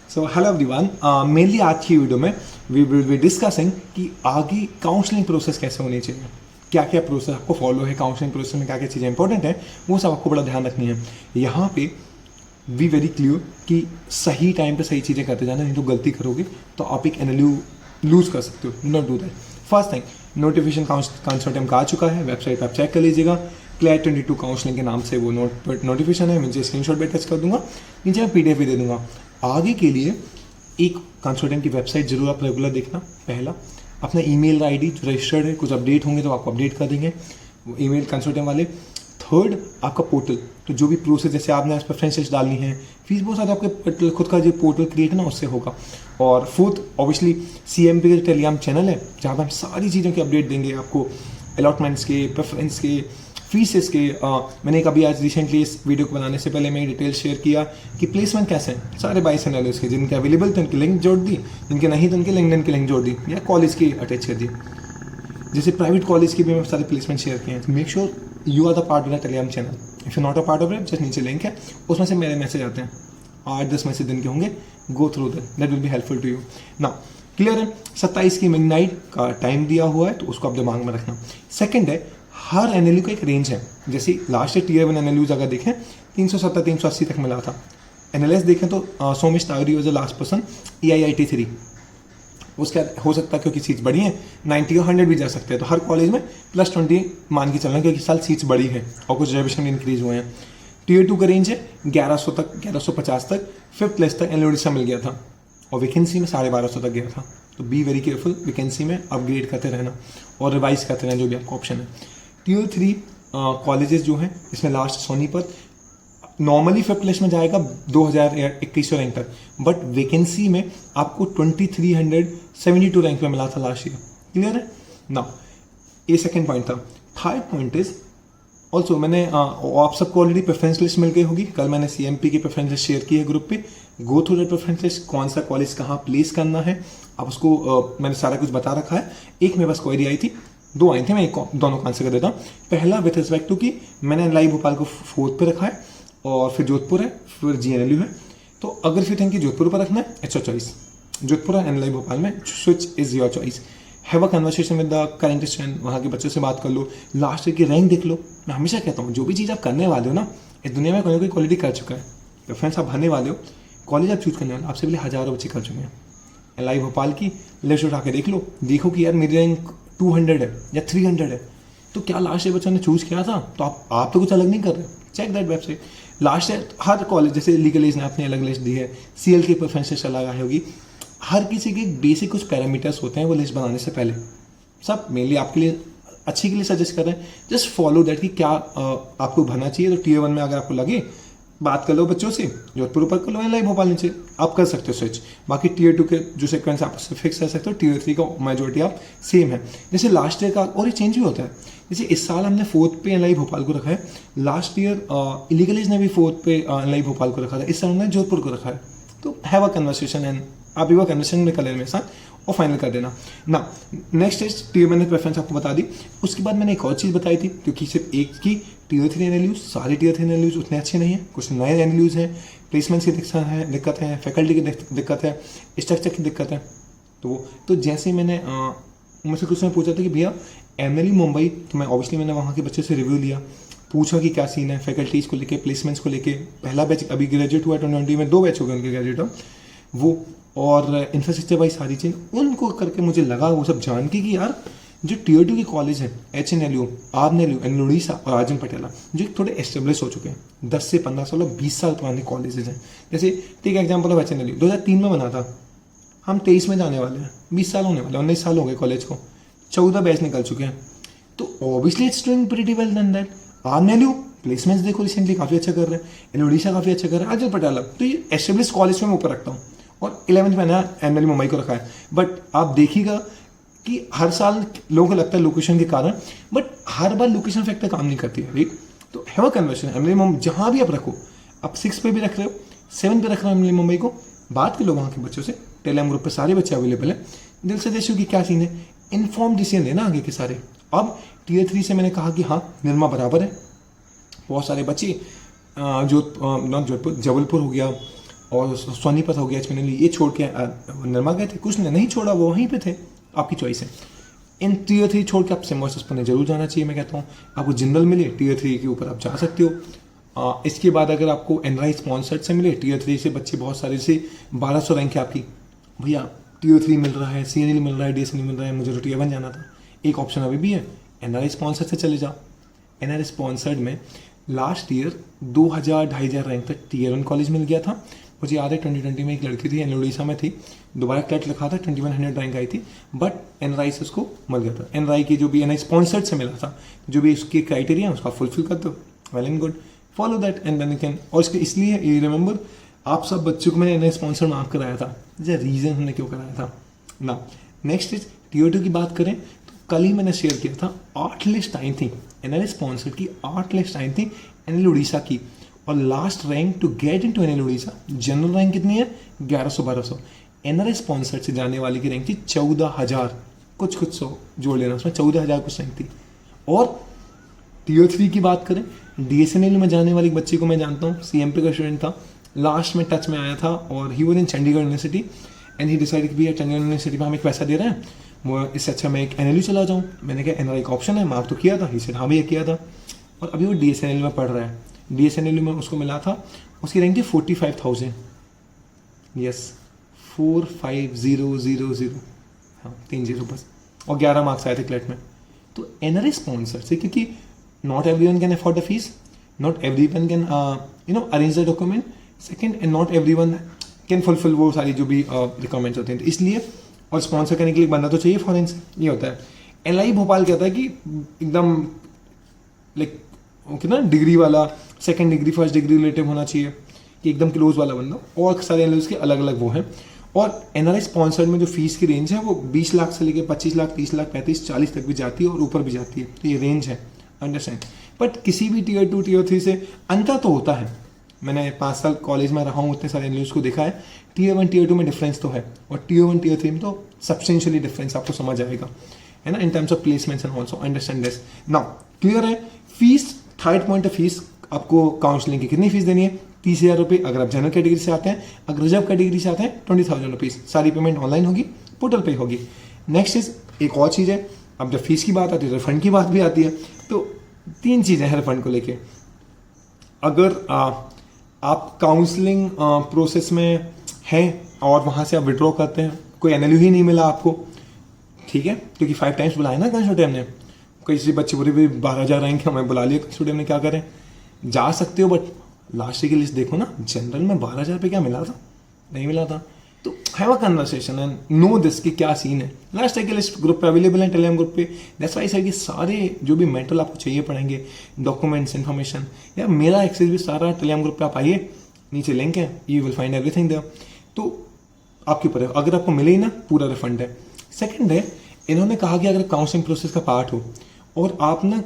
So hello everyone, mainly आज की video में वी विल बी डिस्कसिंग कि आगे काउंसलिंग प्रोसेस कैसे होनी चाहिए, क्या क्या प्रोसेस आपको फॉलो है, काउंसलिंग प्रोसेस में क्या क्या चीज़ें इंपॉर्टेंट है, वो सब आपको बड़ा ध्यान रखनी है। यहाँ पे वी वेरी क्लियर कि सही टाइम पे सही चीज़ें करते जाना, नहीं तो गलती करोगे तो आप एक एनएलयू लूज़ कर सकते हो। Do not do that. First thing, notification consultant का आ चुका है, वेबसाइट पर आप चेक कर लीजिएगा। क्लियर 22 काउंसलिंग के नाम से वो नोटिफिकेशन है, मुझे स्क्रीनशॉट भी अटैच कर दूंगा, नीचे मैं पीडीएफ भी दे दूंगा। आगे के लिए एक कंसल्टेंट की वेबसाइट जरूर आप रेगुलर देखना। पहला, अपना ईमेल आईडी जो रजिस्टर्ड है, कुछ अपडेट होंगे तो आपको अपडेट कर देंगे वो ईमेल कंसल्टेंट वाले। थर्ड, आपका पोर्टल, तो जो भी प्रोसेस जैसे आपने इस पर प्रेफरेंसेस डालनी है, फीस बहुत सारे आपके खुद का जो पोर्टल क्रिएट है ना उससे होगा। और फोर्थ, ऑब्वियसली CMP का टेलीग्राम चैनल है जहाँ पर हम सारी चीज़ों की अपडेट देंगे आपको, अलॉटमेंट्स के, प्रेफरेंस के, फीसेस के। मैंने कभी आज रिसेंटली इस वीडियो को बनाने से पहले मैं डिटेल शेयर किया कि प्लेसमेंट कैसे हैं सारे 22 एनालिस्ट के, जिनके अवेलेबल थे उनकी लिंक जोड़ दी, जिनके नहीं तो उनके लिंक्डइन की लिंक जोड़ दी या कॉलेज की अटैच कर दी। जैसे प्राइवेट कॉलेज की भी मैं सारे प्लेसमेंट शेयर किए हैं। तो make sure you are the part of the Telegram channel. If you not a part of it, just नीचे लिंक है, उसमें से मेरे मैसेज आते हैं, 8-10 मैसेज दिन के होंगे। Go through that will be helpful to you. Now clear है, 27 की मिडनाइट का टाइम दिया हुआ है, तो उसको आप दिमाग में रखना। सेकंड है, हर एनएलयू का एक रेंज है। जैसे लास्ट ईयर Tier 1 एनएलयूज अगर देखें 370-380 तक मिला था। एनालिस्ट देखें तो Somesh Tawari was the last person, EIIT 3। उसका हो सकता है क्योंकि सीट्स बड़ी हैं 90 और 100 भी जा सकते हैं, तो हर कॉलेज में +20 मान के चलना, क्योंकि साल सीट्स बड़ी है और कुछ रिजर्वेशन इंक्रीज हुए हैं। Tier 2 का रेंज है 1100 तक, 1150 तक, 5th लिस्ट तक एनएलयू मिल गया था और वैकेंसी में 1250 तक गया था। तो बी वेरी केयरफुल, वैकेंसी में अपग्रेड करते रहना और रिवाइज करते रहना जो भी आपका ऑप्शन है। Tier 3 कॉलेजेस जो हैं, इसमें last Sonipat normally 5th list में जाएगा 2021 रैंक तक, बट वैकेंसी में आपको 2372 रैंक पे मिला था लास्ट ईयर। क्लियर है ना? ये सेकंड पॉइंट था। थर्ड पॉइंट इज ऑल्सो, मैंने आप सबको ऑलरेडी प्रेफरेंस लिस्ट मिल गई होगी। कल मैंने CMP की प्रेफरेंस लिस्ट शेयर की है ग्रुप पे। गो थ्रू दैट प्रेफरेंस लिस्ट, कौन सा कॉलेज कहाँ प्लेस करना है आप उसको मैंने सारा कुछ बता रखा है। एक मेरे पास क्वेरी आई थी, 2 आई थी, मैं दोनों का आंसर कर देता हूँ। पहला विथ रिस्पेक्ट टू कि मैंने लाइव भोपाल को 4th पे रखा है और फिर जोधपुर है, फिर GNLU है। तो अगर फिर थैंक यू जोधपुर पर रखना है, it's your choice. Jodhpur and live Bhopal में switch is your choice. Have a conversation with the current student, वहाँ के बच्चों से बात कर लो, लास्ट ईयर की रैंक देख लो। मैं हमेशा कहता हूँ जो भी चीज़ आप करने वाले हो ना, इस दुनिया में कोई ना कोई क्वालिटी कर चुका है। तो फ्रेंड्स, आप भरने वाले हो, कॉलेज आप चूज करने वाले, आपसे पहले हज़ारों बच्चे कर चुके हैं। लाइव भोपाल की लिस्ट उठा के देख लो, देखो कि यार मेरी रैंक 200 है या 300 है, तो क्या लास्ट ईयर बच्चों ने चूज किया था? तो आप तो कुछ अलग नहीं कर रहे। Check that website. Last year हर कॉलेज, जैसे लीगल एज ने अपनी अलग लिस्ट दी है, CL की प्रेफरेंसेस अलग आई होगी, हर किसी के बेसिक कुछ पैरामीटर्स होते हैं वो लिस्ट बनाने से पहले। सब मेनली आपके लिए अच्छे के लिए सजेस्ट कर रहे हैं। जस्ट फॉलो दैट कि क्या आपको भरना चाहिए। तो Tier 1 में अगर आपको लगे, बात कर लो बच्चों से, जोधपुर ऊपर कर लो या लाइव भोपाल नीचे, आप कर सकते हो स्विच। बाकी Tier 2 के जो सिक्वेंस आप उससे फिक्स कर सकते हो। Tier 3 का मेजोरिटी आप सेम है। जैसे लास्ट ईयर का और ये चेंज भी होता है। जैसे इस साल हमने 4th पे लाइव भोपाल को रखा है, लास्ट ईयर इलीगलीज ने भी 4th पे लाइव भोपाल को रखा था, इस साल हमने जोधपुर को रखा है। तो हैव अ कन्वर्सेशन एंड आप एक कन्वर्सेशन में कर लेना मेरे साथ और फाइनल कर देना ना। नेक्स्ट इज Tier 1 प्रेफरेंस आपको बता दी। उसके बाद मैंने एक और चीज़ बताई थी, क्योंकि सिर्फ एक की Tier 3 एनएलयूज, सारे Tier 3 एनएलयूज उतने अच्छे नहीं हैं, कुछ नए एनएलयूज हैं, प्लेसमेंट्स की दिक्कत है, फैकल्टी की दिक्कत है, स्ट्रक्चर की दिक्कत है। तो जैसे मैंने मुझसे कुछ ने पूछा था कि भैया MLU मुंबई, तो मैं ऑब्वियसली मैंने वहाँ के बच्चों से रिव्यू लिया, पूछा कि क्या सीन है फैकल्टीज़ को लेके, प्लेसमेंट्स को लेके। पहला बैच अभी ग्रेजुएट हुआ 2020 में, 2 बैच हो गए उनके ग्रेजुएट वो, और इंफ्रास्ट्रक्चर वाइज सारी चीज़ उनको करके मुझे लगा वो सब जान के कि यार जो Tier 2 के कॉलेज हैं, HNLU, RNLU, एनएलयू उड़ीसा और राजन पटियाला, जो थोड़े एस्टेब्लिश हो चुके हैं, 10 से 15 साल और 20 साल पुराने कॉलेजेस हैं। जैसे टेक एग्जाम्पल ऑफ HNLU 2003 में बना था, हम 23 में जाने वाले हैं, 20 साल होने वाले, 19 साल हो गए कॉलेज को, 14 बैच निकल चुके हैं। तो obviously it's doing pretty well than that. RNLU placements देखो रिसेंटली काफ़ी अच्छा कर रहे हैं, एनएलयू उड़ीसा काफ़ी अच्छा कर रहा है, राजन पटियाला। तो ये एस्टेब्लिश कॉलेज में ऊपर रखता हूँ, और 11th में मैंने MLU मुंबई को रखा है। बट आप देखिएगा कि हर साल लोगों को लगता है लोकेशन के कारण, but her bar location factor काम नहीं करती है, राइट? तो have a conversation. MLU Mumbai जहाँ भी आप रखो, आप 6 पे भी रख रहे हो, 7 पे रख रहे हो MLU मुंबई को, बात कर लो वहाँ के बच्चों से। टेलीग्राम ग्रुप पे सारे बच्चे अवेलेबल है, दिल से देखो कि क्या सीन है, इन्फॉर्म डिसीजन लेना आगे के सारे। अब Tier 3 से मैंने कहा कि हाँ निर्मा बराबर है, बहुत सारे बच्चे जोधपुर, जबलपुर हो गया, और सोनीपत हो गया, एचपीएनएल ये छोड़ के निर्मा गए थे, कुछ नहीं छोड़ा, वो वहीं पे थे, आपकी चॉइस है। इन टीयर 3 छोड़ के आप सिम्बोसिस पढ़ने जरूर जाना चाहिए, मैं कहता हूँ। आपको जनरल मिले टीयर 3 के ऊपर आप जा सकते हो। इसके बाद अगर आपको एनआरआई स्पॉन्सर्ड से मिले टीयर 3 से बच्चे बहुत सारे से 1200 रैंक है आपकी, भैया टीयर 3 मिल रहा है, सीएनएल मिल रहा है, डीएसएनएल मिल रहा है, मुझे तो टीयर 1 जाना था, एक ऑप्शन अभी भी है, एनआरआई स्पॉन्सर्ड से चले जाओ। एनआरआई स्पॉन्सर्ड में लास्ट ईयर 2000-2500 रैंक तक टीयर 1 कॉलेज मिल गया था। मुझे याद है 2020 में एक लड़की थी, उड़ीसा में थी, दोबारा क्लैट लिखा था, 2100 रैंक आई थी, बट एनआरआई से उसको मिल गया था। एनआरआई की जो भी एनआई स्पॉन्सर्ड से मिला था, जो भी उसके क्राइटेरिया उसका फुलफिल कर दो, well and good, follow that and then you can. और इसके इसलिए ये रिमेंबर, आप सब बच्चों को मैंने एनआई स्पॉन्सर मार्क कराया था, रीजन हमने क्यों कराया था ना। नेक्स्ट इज टीयर 2 की बात करें तो कल ही मैंने शेयर किया था, 8 लिस्ट आई थी एनआई स्पॉन्सर्ड की, 8 लिस्ट आई थी एनआई उड़ीसा की, और last rank to get into NI Orissa, general rank कितनी है 1100-1200, एनआरआई स्पॉन्सर्ड से जाने वाली की रैंक थी 14,000 कुछ 100 जोड़ लेना, उसमें 14,000 कुछ रैंक थी। और टीयर 3 की बात करें, डीएसएनएल में जाने वाली बच्ची को मैं जानता हूँ, सीएमपी का स्टूडेंट था, लास्ट में टच में आया था, और he was in Chandigarh university and he decided कि भैया चंडीगढ़ यूनिवर्सिटी में हमें पैसा दे रहे हैं, वो इससे अच्छा मैं एक एनएलयू चला जाऊँ। मैंने कहा एनआरआई का ऑप्शन है, मार्क तो किया था, ही सेड हाँ भैया किया था, और अभी वो डीएसएनएल में पढ़ रहा है। डीएसएनएल में उसको मिला था, उसकी रैंक थी 45,000, यस 45,000, हाँ 30 बस, और 11 मार्क्स आए थे क्लेट में। तो एनआरआई स्पॉन्सर से, क्योंकि not everyone can afford the fees, not everyone can arrange the document, second and not everyone can fulfil वो सारी जो भी रिक्वायरमेंट्स होते हैं, तो इसलिए, और स्पॉन्सर करने के लिए बंदा तो चाहिए फॉरेन से, ये होता है। एनआई भोपाल कहता है कि एकदम लाइक ना डिग्री वाला, second degree first degree relative होना चाहिए, कि एकदम क्लोज वाला बंदा, और सारे एनआरआई के अलग अलग वो हैं। और एनआरआई स्पॉन्सर्ड में जो फीस की रेंज है वो 20 लाख से लेकर 25 लाख, 30 लाख, 35, 40 तक भी जाती है, और ऊपर भी जाती है, तो ये रेंज है, अंडरस्टैंड। बट किसी भी टीयर 2 टीयर 3 से अंतर तो होता है, मैंने 5 साल कॉलेज में रहा हूँ, उतने सारे एनआरआई को देखा है, टीयर 1 टीयर 2 में डिफरेंस तो है, और टीयर 1 टीयर 3 में तो सब्सटेंशियली डिफरेंस आपको समझ आएगा, है ना, in terms of placements and also, understand this now. Clear है। Fees, third point of fees, आपको काउंसलिंग की कितनी फीस देनी है, 30,000 रुपये अगर आप जनरल कैटेगरी से आते हैं, अगर रिजर्व कैटेगरी से आते हैं 20,000 रुपीज़, सारी पेमेंट ऑनलाइन होगी, पोर्टल पे होगी। नेक्स्ट इज एक और चीज़ है, अब जब फीस की बात आती है रिफंड की बात भी आती है, तो 3 चीज़ें हैं रिफंड को लेके। अगर आप काउंसलिंग प्रोसेस में हैं और वहाँ से आप विड्रॉ करते हैं, कोई एनएलयू ही नहीं मिला आपको, ठीक है, क्योंकि 5 टाइम्स बुलाया ना कंसोर्टियम ने, किसी बच्चे पूरे भी 12,000 रैंक हमें बुला लिया कंसोर्टियम ने, क्या करें, जा सकते हो, बट लास्ट की लिस्ट देखो ना, जनरल में 12,000 रुपये क्या मिला था, नहीं मिला था, तो have a conversation and know this कि क्या सीन है। लास्ट की लिस्ट ग्रुप पे अवेलेबल है, टेलीग्राम ग्रुप पे, दैट्स व्हाई साइड सारे जो भी मेटल आपको चाहिए पड़ेंगे, डॉक्यूमेंट्स, इन्फॉर्मेशन, या मेरा एक्सेस भी सारा टेलीग्राम ग्रुप पे आप आइए, नीचे लिंक है, you will find everything there. तो आपके ऊपर है, अगर आपको मिले ही ना, पूरा रिफंड है। सेकंड है, इन्होंने कहा कि अगर काउंसलिंग प्रोसेस का पार्ट हो और आप ना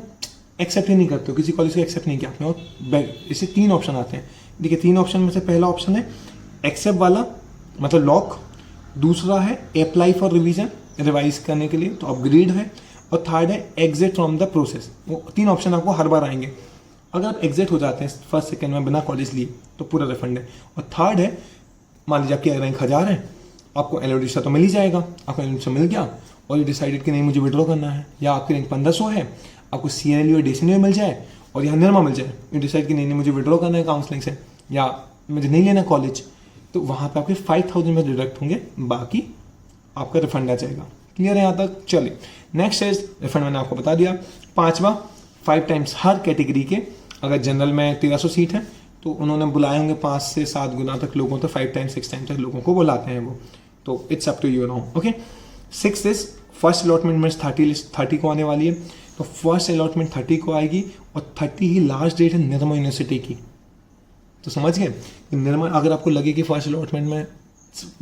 एक्सेप्ट ही नहीं करते हो, किसी कॉलेज को एक्सेप्ट नहीं किया आपने, और इससे 3 ऑप्शन आते हैं। देखिए 3 ऑप्शन में से पहला ऑप्शन है एक्सेप्ट वाला, मतलब लॉक, दूसरा है अप्लाई फॉर रिवीजन, रिवाइज करने के लिए, तो अपग्रेड है, और थर्ड है एग्जिट फ्रॉम द प्रोसेस। वो 3 ऑप्शन आपको हर बार आएंगे। अगर आप एग्जिट हो जाते हैं फर्स्ट सेकेंड में बिना कॉलेज लिए, तो पूरा रिफंड है। और थर्ड है, मान लीजिए आपकी रैंक 1000 है, आपको एनएलयू तो मिल ही जाएगा, आपको एनएलयू मिल गया और ये डिसाइडेड कि नहीं मुझे विड्रॉ करना है, या आपकी रैंक 1500 है, आपको सीएनएलयू और डीएसएनएलयू मिल जाए और यहाँ निर्मा मिल जाए, ये डिसाइड कि नहीं मुझे विड्रॉ करना है काउंसलिंग से, या मुझे नहीं लेना कॉलेज, तो वहाँ पे आपके 5,000 में डिडक्ट होंगे, बाकी आपका रिफंड आ जाएगा। क्लियर है यहाँ तक? चलिए नेक्स्ट इज रिफंड, मैंने आपको बता दिया। 5वां 5 टाइम्स हर कैटेगरी के, अगर जनरल में 1300 सीट है तो उन्होंने बुलाए होंगे 5 से 7 गुना तक लोगों, तो 5 टाइम्स 6 टाइम्स तक लोगों को बुलाते हैं वो, तो it's up to you now. Okay, 6 is first allotment में 30 को आने वाली है, तो फर्स्ट अलॉटमेंट 30 को आएगी और 30 ही लास्ट डेट है निर्मा यूनिवर्सिटी की। तो समझ गए, निर्मा अगर आपको लगे कि फर्स्ट अलॉटमेंट में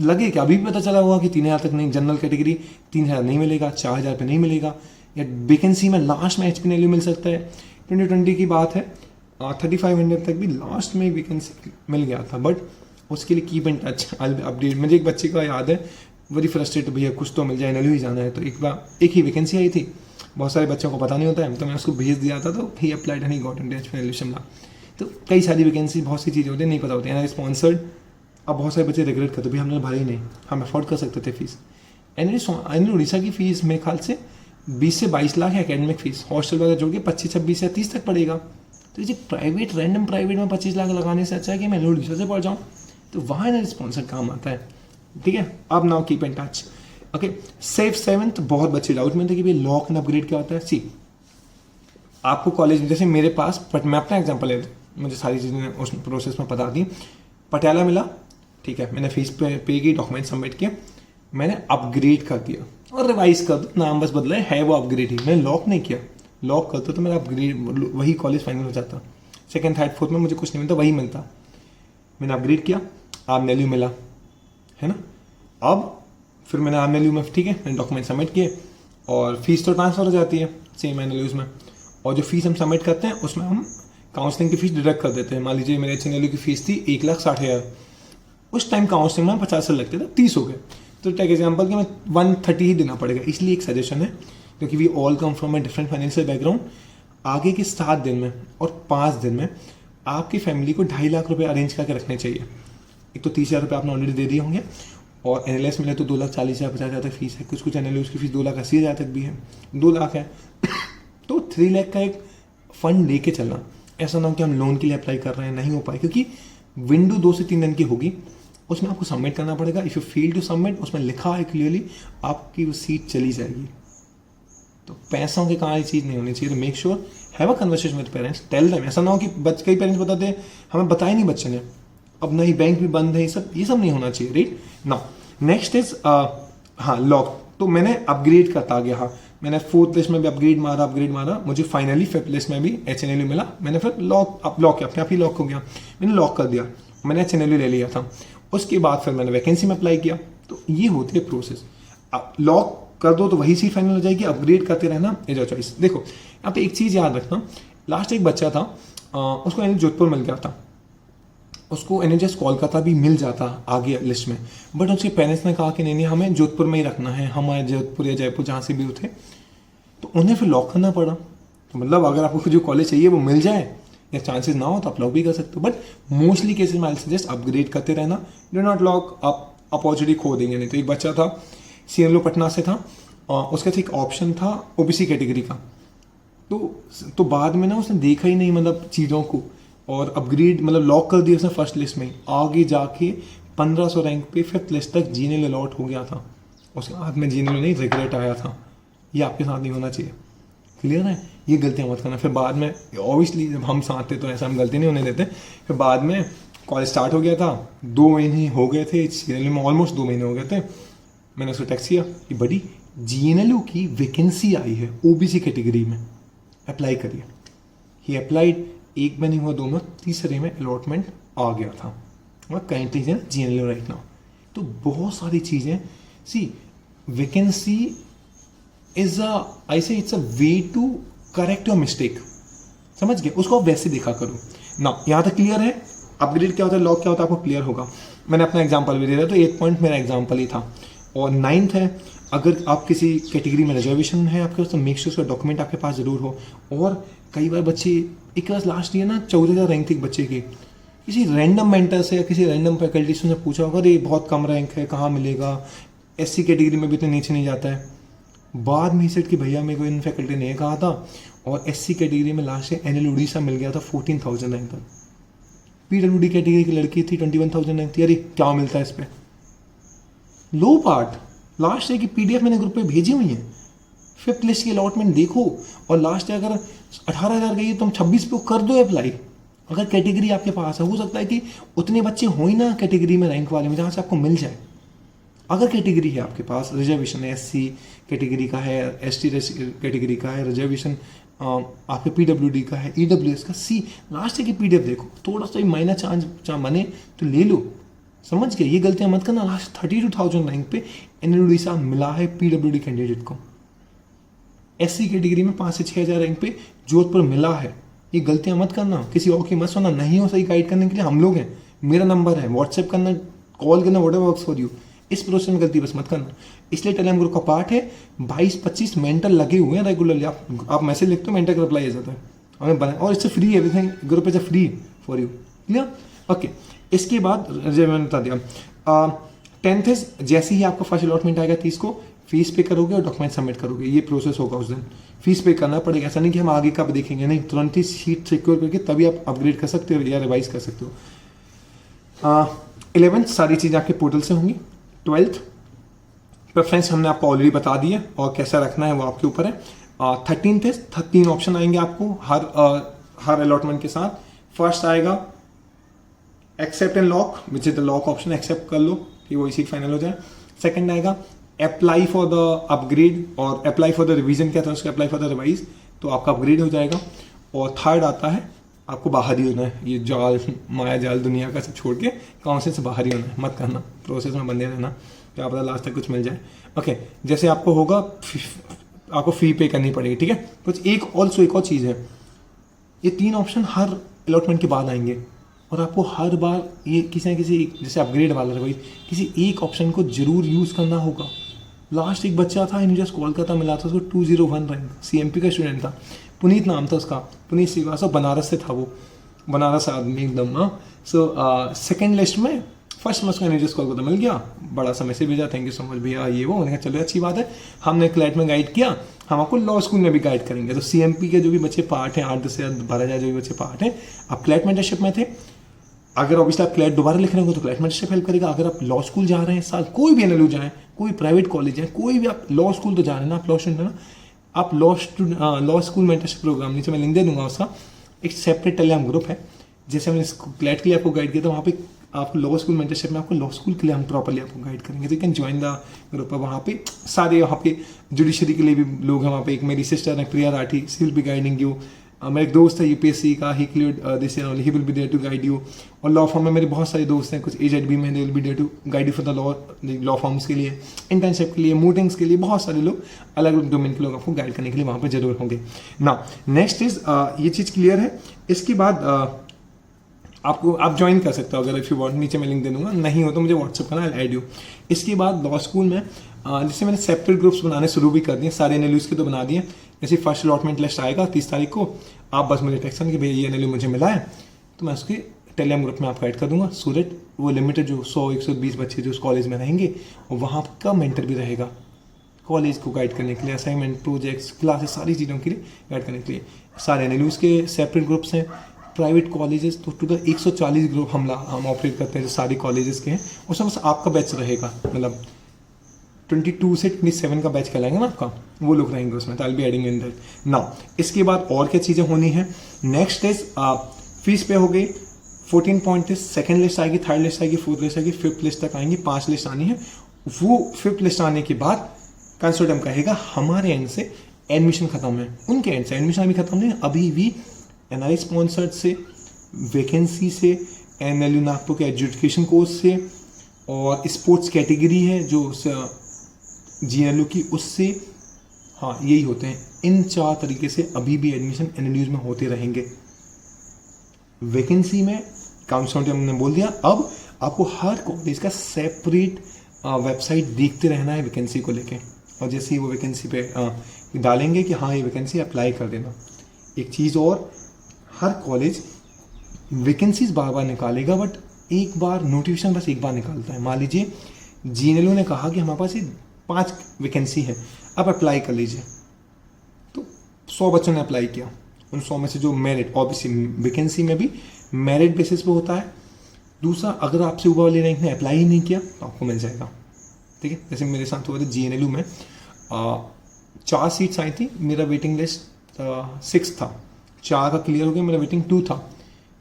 लगे कि अभी भी पता चला हुआ कि 3,000 तक नहीं, जनरल कैटेगरी 3,000 नहीं मिलेगा, 4,000 पे नहीं मिलेगा, या वैकेंसी में लास्ट में एचपीएनएलयू मिल सकता है। 2020 की बात है, 3500 तक भी लास्ट में वैकेंसी मिल गया था, बट उसके लिए कीप इन टच, अपडेट। मुझे एक बच्चे का याद है, वेरी फ्रस्ट्रेट, भैया कुछ तो मिल जाए, एनएलयू ही जाना है, तो एक ही वैकेंसी आई थी, बहुत सारे बच्चों को पता नहीं होता है, तो मैं उसको भेज दिया था, तो he applied and he got into HPNLU Shimla. तो कई सारी वैकेंसी, बहुत सी चीज़ें होती है नहीं पता होती है, स्पॉन्सर्ड अब बहुत सारे बच्चे रिग्रेट करते भी हमने भरी नहीं, हम अफोर्ड कर सकते थे फीस। एनएल उड़ीसा की फीस मेरे ख्याल से 20 से 22 लाख है एकेडमिक फीस, हॉस्टल वगैरह जोड़ के 25, 26 या 30 तक पड़ेगा। तो ये प्राइवेट रैंडम प्राइवेट में 25 लाख लगाने से अच्छा है कि मैं एनएल उड़ीसा से पढ़ जाऊँ, तो वहाँ एनएल स्पॉन्सर काम आता है। ठीक है, अब now keep in touch. Okay, safe 7th, बहुत बच्चे डाउट में थे कि भाई लॉक एंड अपग्रेड क्या होता है। सी आपको कॉलेज, जैसे मेरे पास, बट मैं अपना एग्जांपल ले, मुझे सारी चीज़ें उस प्रोसेस में पता थी। पटियाला मिला, ठीक है, मैंने फीस पे की, डॉक्यूमेंट सबमिट किए, मैंने अपग्रेड कर दिया और रिवाइज कर दो, नाम बस बदला है वो अपग्रेड ही, मैंने लॉक नहीं किया। लॉक करता तो मेरा अपग्रेड वही कॉलेज फाइनल हो जाता, 2nd, 3rd, 4th में मुझे कुछ नहीं मिलता, वही मिलता। मैंने अपग्रेड किया, आमनेल्यू मिला, है ना। अब फिर मैंने आमनेल्यू में, ठीक है, मैंने डॉक्यूमेंट सबमिट किए और फीस तो ट्रांसफर हो जाती है सेम एनएलयूज में, और जो फीस हम सबमिट करते हैं उसमें हम काउंसलिंग की फीस डिडक्ट कर देते हैं। मान लीजिए मेरे एनएलयू की फीस थी 1,60,000, उस टाइम काउंसलिंग में 50 से लगते थे, 30 हो गए, तो टेक एग्जाम्पल कि मैं 130 ही देना पड़ेगा। इसलिए एक सजेशन है, क्योंकि we all come from a different financial background, आगे के 7 दिन में और 5 दिन में आपकी फैमिली को 2.5 लाख रुपए अरेंज करके रखने चाहिए। एक तो 30,000 रुपये आपने ऑलरेडी दे दिए होंगे, और एनएलएस मिले तो 2,40,000, 50,000 तक फीस है, कुछ एनएलएस की फीस 2,80,000 तक भी है, 2 लाख है। तो 3 लाख का एक फंड लेके चलना, ऐसा ना हो कि हम लोन के लिए अप्लाई कर रहे हैं, नहीं हो पाए, क्योंकि विंडो 2 से 3 दिन की होगी, उसमें आपको सबमिट करना पड़ेगा। If you fail to submit, उसमें लिखा है क्लियरली आपकी वो सीट चली जाएगी। तो पैसों के कहाँ ये चीज़ नहीं होनी चाहिए। तो make sure have a conversation with parents, tell them. ऐसा ना हो कि कई पेरेंट्स बताते हैं हमें बताया नहीं बच्चे ने, अब नहीं बैंक भी बंद है, ये सब नहीं होना चाहिए, राइट। नाउ नेक्स्ट इज हाँ लॉक। तो मैंने अपग्रेड करता गया, हाँ मैंने 4th लिस्ट में भी अपग्रेड मारा, मुझे फाइनली 5th लिस्ट में भी एचएनएलयू मिला। मैंने फिर लॉक किया, अपने आप ही लॉक हो गया, मैंने लॉक कर दिया, मैंने एचएनएलयू ले लिया था। उसके बाद फिर मैंने वैकेंसी में अप्लाई किया। तो ये होती है प्रोसेस। लॉक कर दो तो वही सीट फाइनल हो जाएगी, अपग्रेड करते रहना इज योर चॉइस। देखो यहाँ पे एक चीज़ याद रखना, लास्ट एक बच्चा था, उसको एनएल जोधपुर मिल गया था, उसको एनएचएस कोलकाता भी मिल जाता आगे लिस्ट में, बट उसके पेरेंट्स ने कहा कि नहीं हमें जोधपुर में ही रखना है, हमारे जोधपुर या जयपुर जहाँ से भी थे, तो उन्हें फिर लॉक करना पड़ा। तो मतलब अगर आपको जो कॉलेज चाहिए वो मिल जाए या चांसेस ना हो तो आप लॉक भी कर सकते हो, बट मोस्टली केसेस में आई सजेस्ट अपग्रेड करते रहना, डू नॉट लॉक, आप अपॉर्चुनिटी खो देंगे नहीं। तो एक बच्चा था सीएनएलयू पटना से था, उसका एक ऑप्शन था ओबीसी कैटेगरी का, तो बाद में ना उसने देखा ही नहीं मतलब चीज़ों को, और अपग्रेड मतलब लॉक कर दिया उसने फर्स्ट लिस्ट में, आगे जाके 1500 रैंक पे 5th लिस्ट तक जीएनएलयू अलॉट हो गया था, उसके बाद में जीएनएलयू नहीं रिग्रेट आया था। ये आपके साथ नहीं होना चाहिए, क्लियर है। ये गलतियाँ मत करना। फिर बाद में ऑब्वियसली जब हम साथ थे तो ऐसा हम गलती नहीं होने देते। फिर बाद में कॉलेज स्टार्ट हो गया था, 2 महीने हो गए थे जीएनएलयू में, ऑलमोस्ट 2 महीने हो गए थे, मैंने उसको टेक्स्ट किया कि बड़ी जीएनएलयू की वैकेंसी आई है ओबीसी कैटेगरी में, अप्लाई करिए। ही अप्लाइड, 1 में नहीं हुआ 2 में, 3रे में अलॉटमेंट आ गया था, और करेंटली है जीएनएलयू राइट नाउ। तो बहुत सारी चीज़ें, सी vacancy is I say it's a way to correct your mistake, समझ गए, उसको आप वैसे देखा करो ना। यहाँ तक क्लियर है, अपग्रेड क्या होता है, लॉक क्या होता है, आपको क्लियर होगा। मैंने अपना एग्जाम्पल भी दे दिया, तो 8 पॉइंट मेरा एग्जाम्पल ही था। और 9th है, अगर आप किसी कैटेगरी में रिजर्वेशन है आपके पास, तो मेक श्योर उसका डॉक्यूमेंट आपके पास जरूर हो। और कई बार बच्चे, एक क्लास लास्ट ईयर ना 14,000 रैंक थी एक बच्चे की, किसी रैंडम मेंटर से या किसी रैंडम फैकल्टी से पूछा होगा, अरे बहुत कम रैंक है, कहाँ मिलेगा, एससी कैटेगरी में भी इतने नीचे नहीं जाता है। बाद में सेट कि भैया मेरे को इन फैकल्टी ने कहा था, और एससी कैटेगरी में लास्ट ईयर एनएल उड़ीसा मिल गया था 14,000 रैंक तक। पीडब्ल्यूडी कैटेगरी की लड़की थी 21,000 रैंक थी। अरे क्या मिलता है इस पर, लो पार्ट। लास्ट ईयर की पीडीएफ मैंने ग्रुप पे भेजी हुई है, 5th लिस्ट की अलॉटमेंट देखो, और लास्ट ईयर अगर 18,000 गई है तो हम 26 पे कर दो अप्लाई। अगर कैटेगरी आपके पास है, हो सकता है कि उतने बच्चे हो ही ना कैटेगरी में, रैंक वाले में, जहाँ से आपको मिल जाए। अगर कैटेगरी है आपके पास, रिजर्वेशन है, एससी कैटेगरी का है, एसटी कैटेगरी का है, रिजर्वेशन आपके पीडब्ल्यूडी का है, ईडब्ल्यूएस का, सी लास्ट ईयर की पीडीएफ देखो, थोड़ा सा माइनर चांस बने तो ले लो, समझ गए। ये गलतियां मत करना। लास्ट 32,000 रैंक पे एनएल उड़ीसा मिला है पीडब्ल्यूडी कैंडिडेट को, एससी कैटेगरी में 5 से 6,000 रैंक पे जोधपुर मिला है। ये गलतियां मत करना, किसी और की मत सुनना। नहीं हो सही गाइड करने के लिए हम लोग हैं, मेरा नंबर है, व्हाट्सएप करना, कॉल करना, व्हाटएवर वर्क्स फॉर यू। इस प्रोसेस में गलती बस मत करना। इसलिए टेलीग्राम ग्रुप का पार्ट है, 22-25 मेंटर लगे हुए हैं रेगुलरली। आप मैसेज लिखते हो, मेंटर का रिप्लाई आ जाता है हमें बना, और इससे free everything group is free for you, clear. Okay, इसके बाद जैसे मैंने बता दिया 10th इज जैसे ही आपका फर्स्ट अलॉटमेंट आएगा 30 को फीस पे करोगे और डॉक्यूमेंट सबमिट करोगे, ये प्रोसेस होगा उस दिन। फीस पे करना पड़ेगा, ऐसा नहीं कि हम आगे कब देखेंगे, नहीं, तुरंत ही सीट सिक्योर करके तभी आप अपग्रेड कर सकते हो या रिवाइज कर सकते हो। 11th सारी चीज़ें आपके पोर्टल से होंगी। 12th प्रेफरेंस हमने आपको ऑलरेडी बता दी है और कैसा रखना है वो आपके ऊपर है। 13th है, 3 ऑप्शन आएंगे आपको हर अलॉटमेंट के साथ। फर्स्ट आएगा accept and lock, which is the lock option, accept कर लो कि वो इसी फाइनल हो जाए। सेकंड आएगा अप्लाई फॉर द अपग्रेड और अप्लाई फॉर द रिवीजन, क्या था उसका, अप्लाई फॉर द रिवाइज, तो आपका अपग्रेड हो जाएगा। और थर्ड आता है आपको बाहर ही होना है, ये जाल माया जाल दुनिया का सब छोड़ के काउंसिल से बाहर ही होना है, मत करना, प्रोसेस में बंदे रहना, क्या पता लास्ट तक कुछ मिल जाए। ओके, जैसे आपको होगा आपको फी पे करनी पड़ेगी, ठीक है। कुछ एक और चीज़ है, ये 3 ऑप्शन हर अलॉटमेंट के बाद आएंगे और आपको हर बार ये किसी न किसी, जैसे अपग्रेड वाला है, किसी एक ऑप्शन को जरूर यूज़ करना होगा। लास्ट एक बच्चा था इन जस्ट कोलकाता मिला था उसको 201 रैंक, CMP का स्टूडेंट था, पुनीत नाम था उसका, पुनीत श्रीवास्तव, बनारस से था वो, बनारस आदमी एकदम। हाँ, सो सेकेंड लिस्ट में, फर्स्ट में उसका न्यूज कोलकाता मिल गया, बड़ा समय से भेजा, थैंक यू सो मच भैया, ये वो, मैंने कहा चलो अच्छी बात है, हमने क्लैट में गाइड किया, हम आपको लॉ स्कूल में भी गाइड करेंगे। तो CMP के जो भी बच्चे पार्ट हैं, 8-10 या 12,000 जो भी बच्चे पार्ट हैं, आप क्लैट मेंटरशिप में थे, अगर ऑब्वियसली आप क्लैट दोबारा लिख रहे हो तो क्लैट मेंटरशिप हेल्प करेगा। अगर आप लॉ स्कूल जा रहे हैं साल, कोई भी NLU जाए, कोई प्राइवेट कॉलेज है, कोई भी, आप लॉ स्कूल तो जा रहे हैं ना, आप लॉ स्टूडेंट है ना, आप लॉ स्कूल मेंटरशिप प्रोग्राम, नीचे मैं लिंक दे दूंगा उसका, एक सेपरेट टेलीग्राम ग्रुप है, जैसे मैंने क्लैट के लिए आपको गाइड किया था, वहाँ पे आपको लॉ स्कूल मेंटरशिप में आपको लॉ स्कूल के लिए हम प्रॉपर्ली आपको गाइड करेंगे, तो you can join the group. वहाँ पे सारे, वहाँ पे जुडिशरी के लिए भी लोग हैं, वहाँ पे एक मेरी सिस्टर है Priya Rathi, she will be guiding you. मेरा एक दोस्त है UPSC का, he cleared this year only, he will be there to guide you. और लॉ फॉर्म में मेरे बहुत सारे दोस्त हैं, कुछ AZB में, they will be there to guide you for the law firms के लिए, इंटर्नशिप के लिए, मीटिंग्स के लिए, बहुत सारे लोग अलग अलग डोमेन के लोग आपको गाइड करने के लिए वहाँ पर जरूर होंगे ना। नेक्स्ट इज ये चीज़ क्लियर है। इसके बाद आपको आप ज्वाइन कर सकते हो अगर इफ़ यू वांट, नीचे मैं लिंक दे दूंगा, नहीं हो तो मुझे व्हाट्सअप करना, आई ऐड यू। इसके बाद लॉ स्कूल में जैसे मैंने सेपरेट ग्रुप्स बनाने शुरू भी कर दिए, सारे NLUs के तो बना दिए। जैसे फर्स्ट अलॉटमेंट लिस्ट आएगा 30 तारीख को, आप बस मुझे टेक्स्ट करें कि भैया ये NLU मुझे मिला है, तो मैं उसके टेलीग्राम ग्रुप में आपको ऐड कर दूंगा, सो दैट वो लिमिटेड जो 100-120 बच्चे जो उस कॉलेज में रहेंगे, और वहाँ का मेंटर भी रहेगा कॉलेज को गाइड करने के लिए, असाइनमेंट, प्रोजेक्ट्स, क्लासेस, सारी चीज़ों के लिए गाइड करने के लिए। सारे NLUs के सेपरेट ग्रुप्स हैं। प्राइवेट कॉलेजेस तो टोटल 140 ग्रुप हम ऑपरेट करते हैं जो सारे कॉलेजेस के हैं, उसमें बस आपका बैच रहेगा, मतलब 22 से 27 का बैच कहलाएंगे ना आपका, वो लोग रहेंगे उसमें, तो आई will be adding in that now. इसके बाद और क्या चीज़ें होनी है, नेक्स्ट इज फीस पे हो गई, 14 पॉइंट इज सेकेंड लिस्ट आएगी, थर्ड लिस्ट आएगी, फोर्थ लिस्ट आएगी, फिफ्थ लिस्ट तक आएंगी, 5 लिस्ट आनी है। वो फिफ्थ लिस्ट आने के बाद कंसोर्टियम कहेगा हमारे एंड से एडमिशन खत्म है, उनके एंड से एडमिशन अभी खत्म नहीं, अभी भी NRI स्पॉन्सर्ड से, वैकेंसी से, NLU नागपुर के एजुकेशन कोर्स से, और स्पोर्ट्स कैटेगरी है जो GNLU की, उससे, हाँ यही होते हैं। इन 4 तरीके से अभी भी एडमिशन NLUs में होते रहेंगे। वैकेंसी में काउंसिल ने बोल दिया, अब आपको हर कॉलेज का सेपरेट वेबसाइट देखते रहना है वैकेंसी को लेके, और जैसे ही वो वैकेंसी पे डालेंगे कि हाँ ये वैकेंसी अप्लाई कर देना। एक चीज़ और, हर कॉलेज वैकेंसीज बार बार निकालेगा, बट एक बार नोटिफिकेशन बस एक बार निकालता है। मान लीजिए GNLU ने कहा कि हमारे पास 5 वैकेंसी है, आप अप्लाई कर लीजिए, तो 100 बच्चों ने अप्लाई किया, उन 100 में से जो मेरिट, ऑब्वियसली वैकेंसी में भी मेरिट बेसिस पे होता है। दूसरा, अगर आपसे ऊपर वाले रैंक ने अप्लाई ही नहीं किया तो आपको मिल जाएगा, ठीक है। जैसे मेरे साथ हुआ था GNLU में, 4 सीट्स आई थी, मेरा वेटिंग लिस्ट 6 था, 4 का क्लियर हो गया, मेरा वेटिंग 2 था।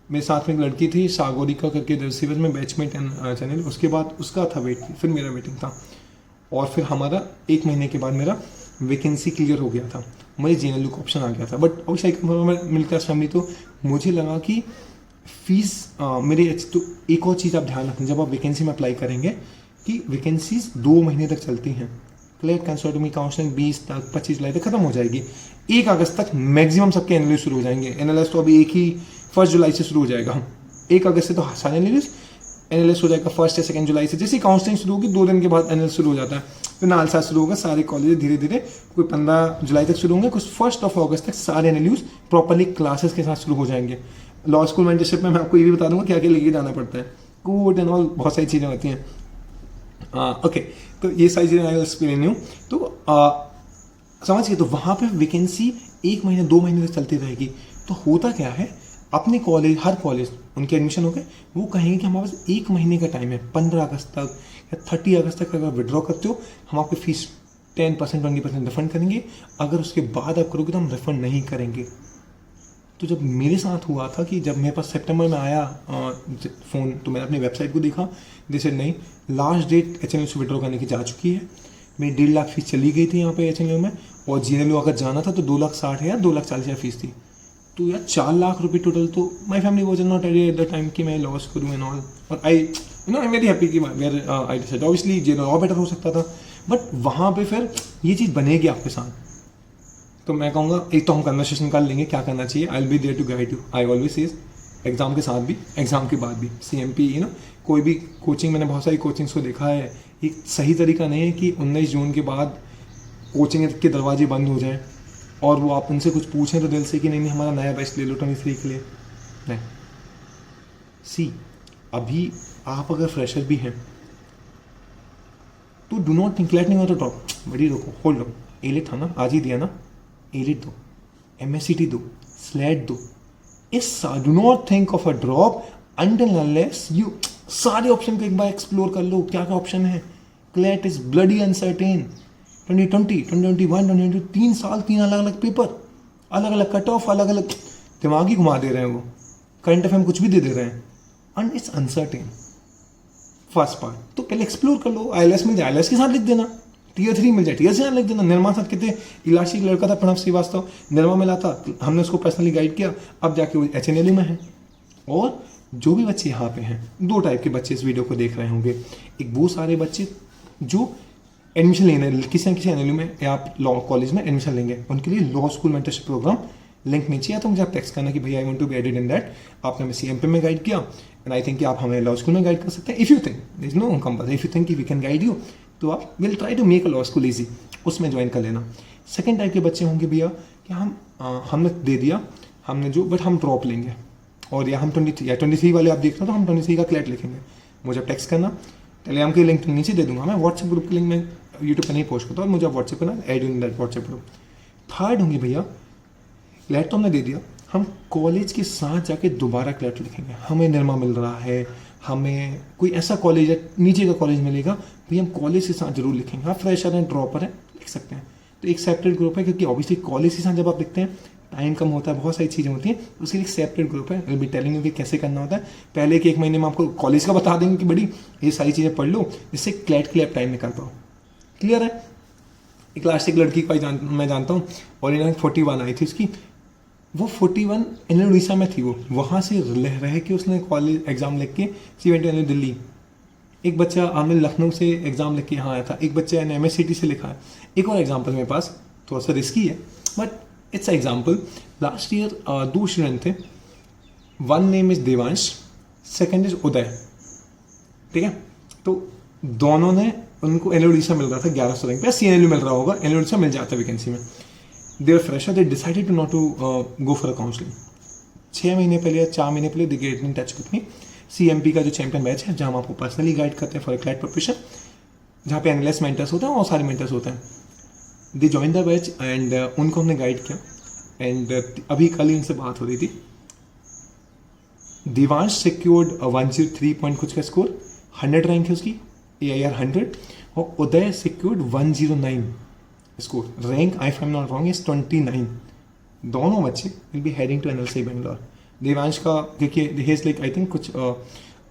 मेरे साथ में एक लड़की थी सागोरिका करके रिसीवर में, बैचमेट चैनल, उसके बाद उसका था वेट, फिर मेरा वेटिंग था, और फिर हमारा 1 महीने के बाद मेरा वैकेंसी क्लियर हो गया था, मुझे GNLU का ऑप्शन आ गया था। बट अवश्य मिडिल क्लास फैमिली, तो मुझे लगा कि फीस मेरे, तो एक और चीज़ आप ध्यान रखें जब आप वैकेंसी में अप्लाई करेंगे कि वैकेंसीज 2 महीने तक चलती हैं। क्लैट कंसल्टिंग काउंसलिंग 20 तक 25 जुलाई तक खत्म हो जाएगी, 1 अगस्त तक मैक्सिमम सबके NLU शुरू हो जाएंगे। NLS तो अभी 1 जुलाई से शुरू हो जाएगा, 1 अगस्त से तो सारे NLS हो जाएगा 1 या 2 जुलाई से। जैसे काउंसलिंग शुरू होगी 2 दिन के बाद NLS शुरू हो जाता है, फिर नालसा शुरू होगा, सारे कॉलेज धीरे धीरे, कोई 15 जुलाई तक शुरू होंगे, कुछ 1 अगस्त तक सारे NLUs प्रॉपरली क्लासेस के साथ शुरू हो जाएंगे। लॉ स्कूल मेंटरशिप में मैं आपको ये भी बता दूंगा क्या क्या लेके जाना पड़ता है। कोड एंड ऑल, बहुत सारी चीज़ें होती हैं। ओके, तो ये सारी चीज़ें आई एक्सप्लेन हूँ। तो समझिए, तो वहाँ पे वैकेंसी 1 महीने 2 महीने तक चलती रहेगी। तो होता क्या है, अपने कॉलेज, हर कॉलेज उनके एडमिशन हो गए, वो कहेंगे कि हमारे पास 1 महीने का टाइम है, 15 अगस्त तक या 30 अगस्त तक अगर विड्रॉ करते हो हम आपकी फीस 10% 20% रिफंड करेंगे, अगर उसके बाद आप करोगे तो हम रिफंड नहीं करेंगे। तो जब मेरे साथ हुआ था कि जब मेरे पास सितंबर में आया फ़ोन, तो मैंने अपनी वेबसाइट को देखा, जैसे नहीं, लास्ट डेट HNL से विड्रॉ करने की जा चुकी है, मेरी 1.5 लाख फीस चली गई थी यहाँ पे HNL में, और GNLU अगर जाना था तो 2,60,000 2,40,000 फीस थी। तो यार 4 लाख रुपये टोटल। तो my family was not ready at the time कि मैं लॉस करूँ एंड ऑल, और आई एम वेरी हैप्पी कि वेयर आई डिसाइड, ऑब्वियसली जे और बेटर हो सकता था, बट वहाँ पे फिर ये चीज़ बनेगी आपके साथ। तो मैं कहूँगा, एक तो हम कन्वर्सेशन कर लेंगे क्या करना चाहिए, I will be there to guide you, I always says, exam के साथ भी, एग्जाम के बाद भी, CMP कोई भी कोचिंग, मैंने बहुत सारी कोचिंग्स को देखा है, एक सही तरीका नहीं है कि 19 जून के बाद कोचिंग के दरवाजे बंद हो जाएं और वो आप उनसे कुछ पूछें तो दिल से कि नहीं हमारा नया बैच ले लो 23 के लिए। नहीं, सी, अभी आप अगर फ्रेशर भी हैं तो डू नॉट थिंक लेट नहीं हो तो ड्रॉप, बड़ी रोको, होल्ड लो, एलिट था ना, आज ही दिया ना, एलिट दो, MSCT दो, स्लेट दो, इस do not think of a drop until unless you सारे ऑप्शन को एक बार एक्सप्लोर कर लो, क्या क्या ऑप्शन है। क्लैट इज ब्लडी अनसर्टेन, 2020, 2021, 2022, 3 साल, 3 अलग अलग पेपर, अलग अलग कट ऑफ, अलग अलग दिमाग ही घुमा दे रहे हैं वो, करंट अफेयर कुछ भी दे रहे हैं, and it's uncertain. First part तो पहले एक्सप्लोर कर लो, ILS मिल जाए ILS के साथ लिख देना, Tier 3 मिल जाए Tier 3 के साथ लिख देना। निर्मा साथ कितने इलाशी लड़का था, प्रणव श्रीवास्तव, निर्मा मिला था, हमने उसको पर्सनली गाइड किया, अब जाके वो HNL में है। और जो भी बच्चे यहाँ पे हैं, 2 टाइप के बच्चे इस वीडियो को देख रहे होंगे, एक वो सारे बच्चे जो एडमिशन लेने किसी न किसी NLU में या आप लॉ कॉलेज में एडमिशन लेंगे, उनके लिए law school mentorship program link नीचे, या तो मुझे आप टेक्स्ट करना कि भैया I want to be added in that, आपने हमें CMP में गाइड किया एंड आई थिंक कि आप हमें लॉ स्कूल में गाइड कर सकते हैं। If you think there is no compulsory, if you think we can guide you, तो आप will try to make a law school easy, उसमें ज्वाइन कर लेना। सेकेंड टाइप के बच्चे होंगे भैया कि हमने दे दिया, हमने जो, बट हम ड्रॉप लेंगे, और या हम 23 वाले आप देख रहे हो तो हम 23 का क्लैट लिखेंगे, मुझे टेक्स्ट करना, टेलीग्राम के लिंक नीचे दे दूंगा, मैं व्हाट्सएप ग्रुप के लिंक में यूट्यूब पर नहीं पोस्ट करता, और मुझे व्हाट्सएप पर ना add in that WhatsApp group. Third होंगे भैया, क्लैट तो हमने दे दिया, हम कॉलेज के साथ जाके दोबारा क्लैट लिखेंगे, हमें निर्मा मिल रहा है, हमें कोई ऐसा कॉलेज है, नीचे का कॉलेज मिलेगा, भैया हम कॉलेज के साथ जरूर लिखेंगे। हाँ, फ्रेशर हैं, ड्रॉपर हैं, लिख सकते हैं। तो एक सेपरेट ग्रुप है, क्योंकि ऑब्वियसली कॉलेज के साथ जब आप लिखते हैं टाइम कम होता है, बहुत सारी चीज़ें होती हैं, उसके लिए एक सेपरेट ग्रुप है, विल बी टेलिंग यू कि कैसे करना होता है। पहले के 1 महीने में आपको कॉलेज का बता देंगे कि बड़ी ये सारी चीज़ें पढ़ लो, जिससे क्लैट के लिए आप टाइम निकाल पाओ। क्लियर है? एक लास्ट एक लड़की का मैं जानता हूँ, और इन्होंने 41 आई थी उसकी, वो 41 इन उड़ीसा में थी, वो वहाँ से रह के उसने कॉलेज एग्ज़ाम लिख के C20 दिल्ली। एक बच्चा आमिर लखनऊ से एग्ज़ाम लिख के यहाँ आया था, एक बच्चा ने MSCT से लिखा है। एक और एग्जाम्पल मेरे पास, थोड़ा सा रिस्की है but it's example. Last year 2 student थे, one name is Devansh, second is Uday, ठीक है। तो दोनों ने, उनको NLU उड़ीसा मिल रहा था 1100 रैंक पे, CNLU मिल रहा होगा, NLU उड़ीसा मिल जाता है वैकेंसी में। They were fresher, they decided to not to go for a counselling. 6 महीने पहले या 4 महीने पहले they get in touch with me. CMP का जो चैंपियन बैच है, जहाँ हम आपको पर्सनली गाइड करते हैं फॉर क्लैट प्रिपरेशन, जहाँ पे एनालिस्ट मेंटर्स होते हैं और सारे मेंटर्स होते हैं। They join the batch and उनको हमने गाइड किया, एंड अभी कल ही इनसे बात हो रही थी। देवांश सिक्योर्ड 103 पॉइंट कुछ का स्कोर, 100 रैंक है उसकी, AIR 100, और Uday secured 109 score, rank I am not wrong is 29। दोनों बच्चे will be heading to NLC Bangalore. Devansh का क्योंकि हेज लाइक आई थिंक कुछ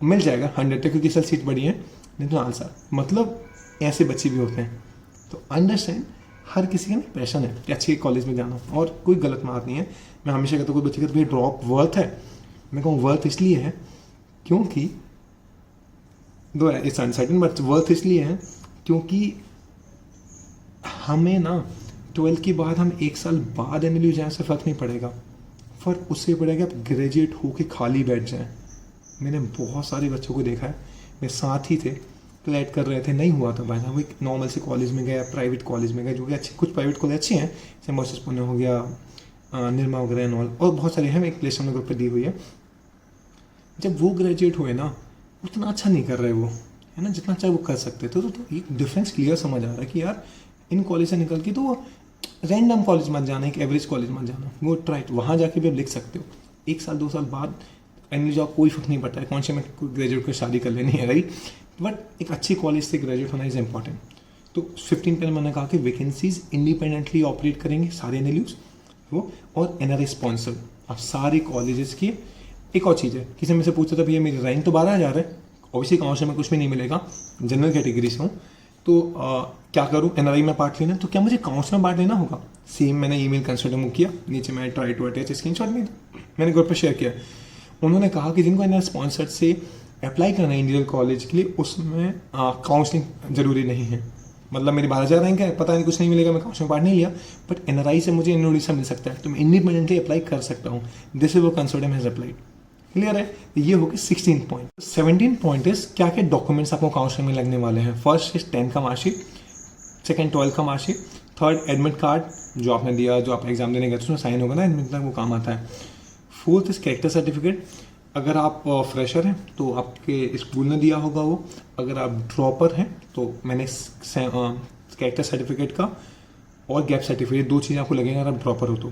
मिल जाएगा 100 तक, क्योंकि सल सीट बड़ी है, नहीं तो आंसर, मतलब ऐसे बच्चे भी होते हैं। तो अंडरस्टैंड, हर किसी का ना पैशन है कि अच्छे कॉलेज में जाना, और कोई गलत बात नहीं है। मैं हमेशा कहता हूँ कोई बच्चे का भाई ड्रॉप वर्थ है, मैं कहूँ वर्थ इसलिए है क्योंकि दो इट्स अनसर्टेन, बट वर्थ इसलिए है क्योंकि हमें ना 12 के बाद हम 1 साल बाद NLU जाए से फ़र्क नहीं पड़ेगा, फ़र्क उससे पड़ेगा आप ग्रेजुएट होके खाली बैठ जाएं। मैंने बहुत सारे बच्चों को देखा है, मेरे साथ ही थे, क्लैट कर रहे थे, नहीं हुआ था भाई, वो एक नॉर्मल से कॉलेज में गया, प्राइवेट कॉलेज में गया, जो कि अच्छे, कुछ प्राइवेट कॉलेज अच्छे हैं, जैसे मोसेस पुणे हो गया, निर्मा वगैरह और बहुत सारे हैं, एक प्लेसमेंट ग्रुप पर दी हुई है। जब वो ग्रेजुएट हुए ना, उतना अच्छा नहीं कर रहे वो, है ना, जितना अच्छा वो कर सकते थे। तो एक डिफरेंस क्लियर समझ आ रहा है कि यार इन कॉलेज से निकल के तो वो रैंडम कॉलेज मत जाना, एक एवरेज कॉलेज मत जाना, वो ट्राई वहाँ जाके भी आप लिख सकते हो। 1 साल 2 साल बाद एंड जॉब कोई फर्क नहीं पड़ता है, कौन से में ग्रेजुएट को शादी कर लेनी है, राइट। बट एक अच्छी कॉलेज से ग्रेजुएट होना इज इंपॉर्टेंट। तो 15 पे मैंने कहा कि वैकेंसीज इंडिपेंडेंटली ऑपरेट करेंगे सारे एनएलयूज वो, और एनआरआई स्पॉन्सर्ड आप सारे कॉलेजेस की। एक और चीज़ है, किसी में से पूछता था भैया मेरी रैंक तो 12,000 है, ऑब्वियसली काउंसिल में कुछ भी नहीं मिलेगा, जनरल कैटेगरी से हूँ, तो क्या करूँ, एनआरआई में पार्ट लेना है तो क्या मुझे काउंसिल में पार्ट लेना होगा? सेम मैंने ईमेल कंसल्ट किया, नीचे मैं ट्राई टू अटैच स्क्रीनशॉट में मैंने ग्रुप पर शेयर किया। उन्होंने कहा कि जिनको एनआरआई स्पॉन्सर्ड से अप्लाई करना है इंडियन कॉलेज के लिए, उसमें काउंसलिंग जरूरी नहीं है। मतलब मेरी 12,000 रैंक है, पता नहीं कुछ नहीं मिलेगा, मैं काउंसिल में पार्ट नहीं लिया, बट एनआरआई से मुझे उड़ीसा मिल सकता है, तो मैं इंडिपेंडेंटली अप्लाई कर सकता हूँ। दिस इज वो कंसोर्टियम हैज अप्लाइड। क्लियर है? ये हो गया 16 पॉइंट। 17 पॉइंट इज क्या क्या डॉक्यूमेंट्स आपको काउंसिल में लगने वाले हैं। फर्स्ट इज 10 का मार्कशीट, सेकंड 12 का मार्कशीट, थर्ड एडमिट कार्ड जो आपने दिया, जो आप एग्जाम देने गए उसमें साइन होगा ना, एडमिट कार्ड वो काम आता है। फोर्थ इज कैरेक्टर सर्टिफिकेट, अगर आप फ्रेशर हैं तो आपके स्कूल ने दिया होगा वो, अगर आप ड्रॉपर हैं तो मैंने कैरेक्टर सर्टिफिकेट का और गैप सर्टिफिकेट 2 चीज़ें आपको लगेंगे अगर आप ड्रॉपर हो तो।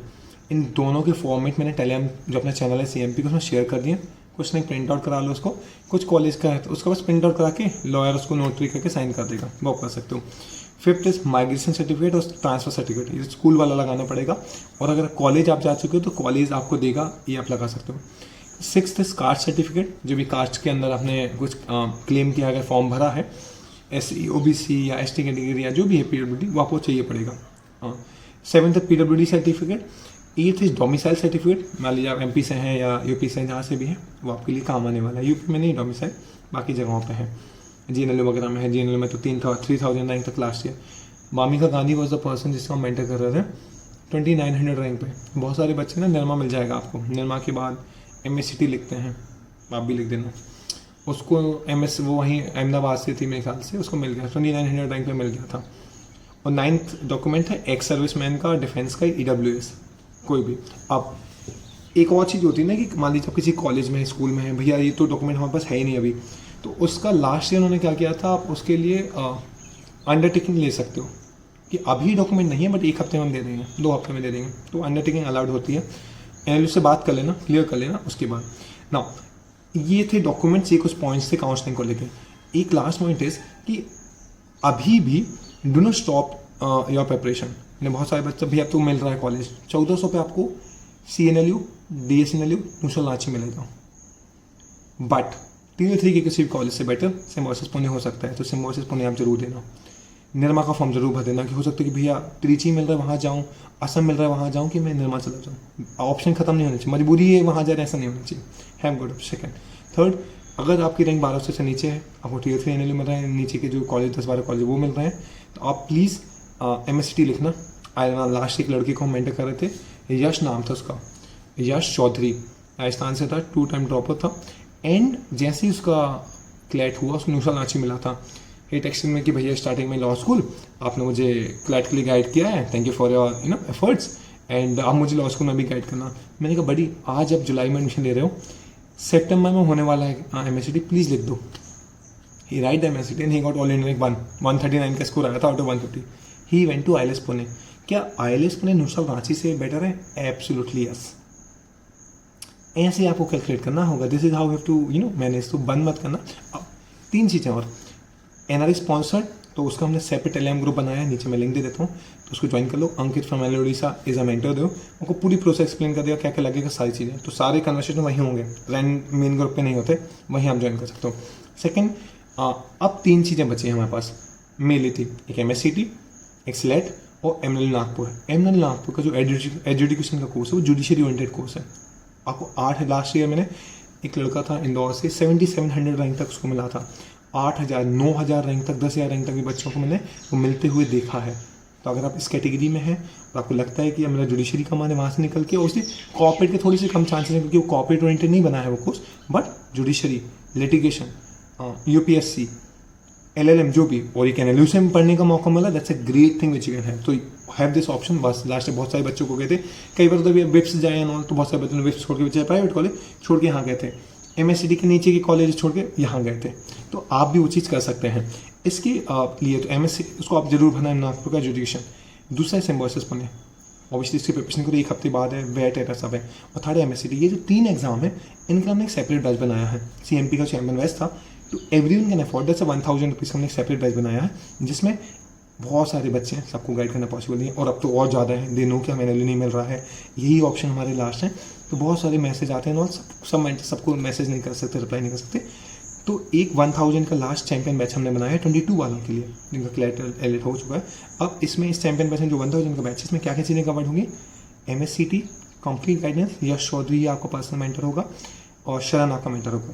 इन दोनों के फॉर्मेट मैंने टेलीग्राम जो अपना चैनल है CMP को उसमें शेयर कर दिया। कुछ नहीं प्रिंट आउट करा लो उसको, कुछ कॉलेज का है तो उसका बस प्रिंट आउट करा के लॉयर उसको नोटरी करके साइन कर देगा, वो आप कर सकते हो। फिफ्थ इज माइग्रेशन सर्टिफिकेट और ट्रांसफर सर्टिफिकेट, ये स्कूल वाला लगाना पड़ेगा, और अगर कॉलेज आप जा चुके हो तो कॉलेज आपको देगा, ये आप लगा सकते हो। सिक्स्थ इज कास्ट सर्टिफिकेट, जो भी कास्ट के अंदर आपने कुछ क्लेम किया, अगर फॉर्म भरा है SC OBC या ST कैटेगरी या जो भी है PWD, वो आपको चाहिए पड़ेगा। Seventh PWD certificate. एथ इज डोमिसाइल सर्टिफिकेट, मान लीजिए आप MP से हैं या UP से हैं, जहाँ से भी हैं वो आपके लिए काम आने वाला है। UP में नहीं डोमिसाइल, बाकी जगहों पे है, GNLU वगैरह में है। GNLU में तो 3,000 रैंक तक last year. Mamika Gandhi was the person जिसको हम मेंटर कर रहे थे, 2900 रैंक पे। बहुत सारे बच्चे ना, निर्मा मिल जाएगा आपको, निर्मा के बाद MSCT लिखते हैं, आप भी लिख देना उसको। MS वो वहीं अहमदाबाद से थी मेरे ख्याल से, उसको मिल गया, 2900 रैंक पे मिल गया था। और 9th डॉक्यूमेंट है एक्स सर्विसमैन का, डिफेंस का, EWS कोई भी। अब एक और चीज़ होती है ना कि मान लीजिए आप किसी कॉलेज में, स्कूल में है, भैया ये तो डॉक्यूमेंट हमारे पास है ही नहीं अभी, तो उसका लास्ट ईयर उन्होंने क्या किया था, आप उसके लिए अंडरटेकिंग ले सकते हो कि अभी डॉक्यूमेंट नहीं है बट 1 हफ्ते में हम दे देंगे, 2 हफ्ते में दे देंगे, तो अंडरटेकिंग अलाउड होती है। एनएलयू से बात कर लेना, क्लियर कर लेना उसके बाद ना। ये थे डॉक्यूमेंट्स, ये कुछ पॉइंट्स थे काउंसलिंग को लेकर। एक लास्ट पॉइंट इज कि अभी भी do not stop your preparation. बहुत सारे बच्चे भी अब तो मिल रहा है कॉलेज 1400 पे आपको CNLU DSNLU न्यूशल रांची मिलेगा, बट Tier 3 के किसी भी कॉलेज से बेटर सिम्बोसिस पुणे हो सकता है, तो सिम्बोसिस पुणे आप जरूर देना। निर्मा का फॉर्म जरूर भर देना कि हो सकता है कि भैया त्रिची मिल रहा है वहाँ जाऊँ, असम मिल रहा है वहाँ जाऊँ, कि मैं निर्मा चला जाऊँ। ऑप्शन खत्म नहीं होना चाहिए, मजबूरी है वहाँ जा रहे ऐसा नहीं होना चाहिए। Have good. सेकंड थर्ड, अगर आपकी रैंक 1200 से नीचे है, आपको Tier 3 NLU मिल रहा है, नीचे के जो कॉलेज 10-12 कॉलेज वो मिल रहे हैं, तो आप प्लीज़ MSCT लिखना। लास्ट एक लड़के को हम मेंटर कर रहे थे, यश नाम था उसका, यश चौधरी, राजस्थान से था, 2 टाइम ड्रॉपर था। एंड जैसे ही उसका क्लैट हुआ, उसको न्यूशल रांची मिला था। ये टेक्सटिंग में कि भैया स्टार्टिंग में लॉ स्कूल आपने मुझे क्लैट के लिए गाइड किया है, thank you for your efforts, and आप मुझे लॉ स्कूल में भी गाइड करना। मैंने कहा बड़ी, आज आप जुलाई में एडमिशन ले रहे हो, सितंबर में होने वाला है MSCT, प्लीज़ लिख दो। He write the MSCT and he got all India 139 का स्कोर आया था out of 150। He went to ILS Pune. क्या ILS पुणे न्यूशल रांची से बेटर है? Absolutely yes. ऐसे आपको कैलकुलेट करना होगा, this is how have to manage. तो बंद मत करना। अब 3 चीज़ें और, NRI स्पॉन्सर्ड, तो उसका हमने सेपरेट टेलीग्राम ग्रुप बनाया है, नीचे मैं लिंक दे देता हूँ, तो उसको ज्वाइन कर लो। Ankit from Orissa is a mentor दो, उनको पूरी प्रोसेस एक्सप्लेन कर दिया, क्या क्या लगेगा, सारी चीज़ें। तो सारे कन्वर्सेशन वहीं होंगे, मेन ग्रुप पे नहीं होते, वहीं आप ज्वाइन कर सकते हो। सेकेंड, अब 3 चीज़ें बची हैं हमारे पास, मेनली थी, एक MSCT, एक SLET और MNL नागपुर। MNL नागपुर का जो एजुकेशन का कोर्स है वो जुडिशरी ओरिएंटेड कोर्स है। आपको 8 लास्ट ईयर मैंने, एक लड़का था इंदौर से, 7700 रैंक तक उसको मिला था। 8000 9000 रैंक तक, 10,000 रैंक तक भी बच्चों को मैंने वो मिलते हुए देखा है। तो अगर आप इस कैटेगरी में हैं और आपको लगता है कि मेरा जुडिशरी का माने वहाँ से निकल के, उससे कॉर्पोरेट के थोड़ी सी कम चांसेस हैं क्योंकि वो कॉर्पोरेट ओरिएंटेड नहीं बना है वो course, but judiciary, litigation, UPSC, LLM जो भी, और एक NLU से पढ़ने का मौका मिला, that's a great thing which you can have. तो हैव दिस ऑप्शन। बस लास्ट बहुत सारे बच्चों को गए थे, कई बार तो विप्स जाए एंड ऑल, तो बहुत सारे बच्चों ने विप्स छोड़ के बच्चे प्राइवेट कॉलेज छोड़ के यहाँ गए थे। MSCT के नीचे के कॉलेज छोड़ के यहाँ गए थे, तो आप भी वो चीज़ कर सकते हैं। इसके लिए तो MSc उसको आप जरूर भरना है, नागपुर का एजुकेशन। दूसरा सिम्बोसिस पढ़ें, ऑब्वियसली इसकी प्रिपरेशन करो, 1 हफ्ते बाद है, वेट है, सब है। और थर्ड MSCT, ये जो 3 एग्जाम है इनका हमने एक सेपरेट बैच बनाया है। CMP का चैंपियन बैच था, तो everyone can afford that's 1000 rupees का हमने एक सेपरेट बैच बनाया है, जिसमें बहुत सारे बच्चे हैं, सबको गाइड करना पॉसिबल नहीं है, और अब तो और ज़्यादा है, दिनों के हमें नहीं मिल रहा है, यही ऑप्शन हमारे लास्ट है। तो बहुत सारे मैसेज आते हैं और सबको मैसेज नहीं कर सकते, रिप्लाई नहीं कर सकते। तो एक 1000 का लास्ट चैंपियन बैच हमने बनाया है 22 वालों के लिए, जिनका क्लैट एलिट हो चुका है। अब इसमें इस चैंपियन बैच में जो 1000 का बैच है, इसमें क्या क्या चीज़ें कवर्ड होंगी? MSCT कंप्लीट गाइडेंस, यश चौधरी आपको पर्सनल मेंटर होगा और शरण आपका मेंटर होगा।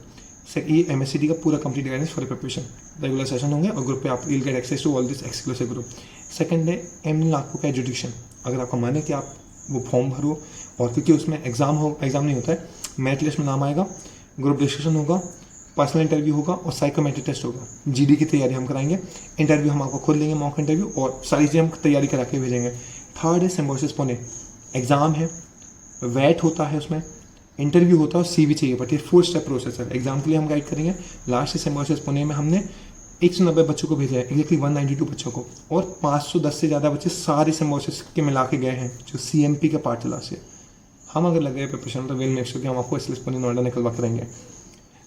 ये MSCT का पूरा complete guidance for preparation, regular session होंगे और ग्रुप पे आप will get access to all this exclusive group. Second है एम नागपुर का एजुकेशन। अगर आपका मन है कि आप वो फॉर्म भरो, और क्योंकि उसमें एग्जाम नहीं होता है, मेरिट लिस्ट में नाम आएगा, ग्रुप डिस्कशन होगा, पर्सनल इंटरव्यू होगा और साइकोमेट्रिक टेस्ट होगा। GD की तैयारी हम कराएंगे, इंटरव्यू हम आपको खुद लेंगे, मॉक इंटरव्यू, और सारी चीज़ें हम तैयारी करा के भेजेंगे। थर्ड है सिम्बोसिस पुणे, एग्ज़ाम है, वेट होता है, उसमें इंटरव्यू होता है और CV चाहिए, बट ये 4 स्टेप प्रोसेस है। एग्जाम के लिए हम गाइड करेंगे। लास्ट सिम्बोसिस पुणे में हमने 190 बच्चों को भेजा है, एग्जैक्टली 192 बच्चों को, और 510 से ज़्यादा बच्चे सारे सिम्बोसिस के मिला के गए हैं जो CMP का पार्ट चला से। हम अगर लगे प्रिपरेशन तो विल मेक श्योर कि हम आपको इसलिए पुणे नोएडा निकलवा करेंगे।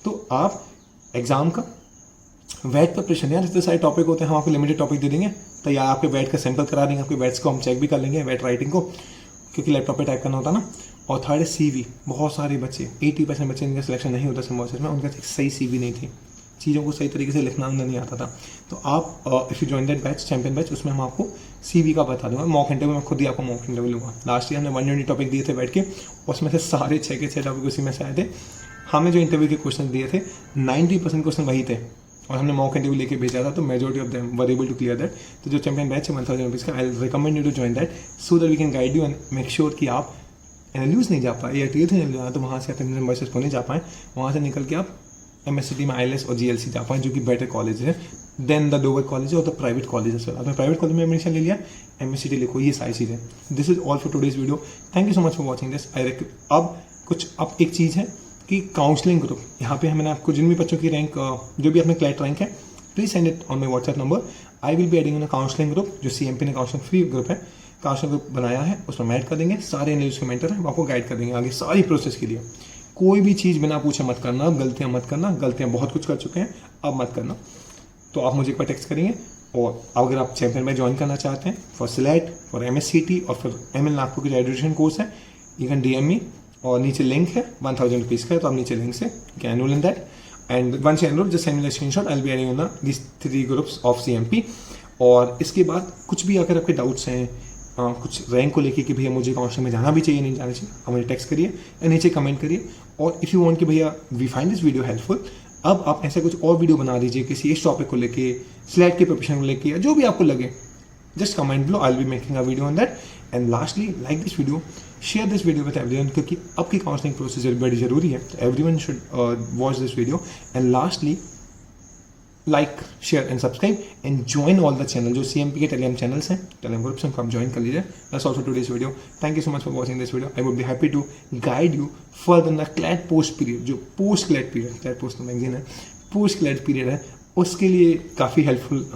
तो आप एग्जाम का, वेट प्रिपरेशन, यार इतने सारे टॉपिक होते हैं, हम आपको लिमिटेड टॉपिक दे देंगे, तो या आपके वेट का सैंपल करा देंगे, आपके वेट्स को हम चेक भी कर लेंगे, वेट राइटिंग को, क्योंकि लैपटॉप पे टाइप करना होता ना। और थर्ड है CV, बहुत सारे बच्चे 80% बच्चे इनका सिलेक्शन नहीं होता सिम्बोसिस में, उनका सही CV नहीं थी, चीज़ों को सही तरीके से लिखना नहीं आता था। तो आप if you join that batch, champion batch, उसमें हम आपको CV का बता दूंगा। मॉक इंटरव्यू में खुद ही आपको मॉक इंटरव्यू लूँगा। लास्ट ईयर हमने 120 टॉपिक दिए थे बैठ के, उसमें से सारे 6 के 6 टॉपिक उसी में से आए थे। हमने जो इंटरव्यू के क्वेश्चन दिए थे 90% क्वेश्चन वही थे, और हमने मॉक इंटरव्यू लेके भेजा था, तो majority of them were able to clear that. तो जो चैंपियन बैच है 1000 रुपीज़ का, I recommend you to join that so that we can guide you and make sure कि आप NLUs नहीं जा पाए या TLC नहीं जाना, तो वहाँ से आप सिम्बोसिस को नहीं जा पाएँ, वहाँ से निकल के आप MSCT में ILS और GLC जा पाएँ, जो कि बेटर कॉलेज है देन द लोअर कॉलेज और द प्राइवेट कॉलेज है। आपने प्राइवेट कॉलेज में एडमिशन ले लिया, MSCT लिखो, ये सारी चीज़ें। This is all for today's video, thank you so much for watching this. अब एक चीज़ है कि काउंसलिंग ग्रुप, यहाँ पे मैंने आपको जिन भी बच्चों की रैंक, जो भी अपने क्लैट रैंक है, please send it on my WhatsApp number. I will be adding in counselling group, जो CMP ने काउंसलिंग फ्री ग्रुप है, काउंसलिंग ग्रुप बनाया है, उसमें ऐड कर देंगे। सारे NLUs के मेंटर हैं, वो आपको गाइड कर देंगे आगे सारी प्रोसेस के लिए। कोई भी चीज़ बिना पूछे मत करना, गलतियाँ मत करना, गलतियाँ बहुत कुछ कर चुके हैं, अब मत करना। तो आप मुझे एक बार टेक्स्ट करेंगे, और अगर आप चैंपियन में ज्वाइन करना चाहते हैं फॉर SLAT, फॉर MSCT और फिर ML नागपुर की जो एजुकेशन कोर्स है, यू कैन DM मी, और नीचे लिंक है 1000 रुपीज़ का है, तो आप नीचे लिंक से can enrol in that, and once you enrol just send me the screenshot, I will be adding in this 3 groups of CMP। और इसके बाद कुछ भी अगर आपके डाउट्स हैं, कुछ रैंक को लेके कि भैया मुझे काउंसलिंग में जाना भी चाहिए नहीं जाना चाहिए, आप मुझे टेक्स्ट करिए या नीचे कमेंट करिए। और इफ़ यू वांट कि भैया we find this video helpful, अब आप ऐसे कुछ और वीडियो बना दीजिए किसी इस टॉपिक को लेके, SLAT की प्रिपरेशन को लेके, या जो भी आपको लगे, just comment below, I will be making a video on that. And lastly, like this video, share this video with everyone, क्योंकि अब की काउंसलिंग प्रोसेस बड़ी जरूरी है, तो everyone should watch this video. And lastly, like, share and subscribe and join all the channel, जो CMP के Telegram channels हैं, टेलीग्राम ग्रुप्स हैं, आप ज्वाइन कर लीजिए। That's also today's video, thank you so much for watching this video. I would be happy to guide you further in the CLAT post period, जो post CLAT period, CLAT post magazine है, post CLAT period है, उसके लिए काफ़ी helpful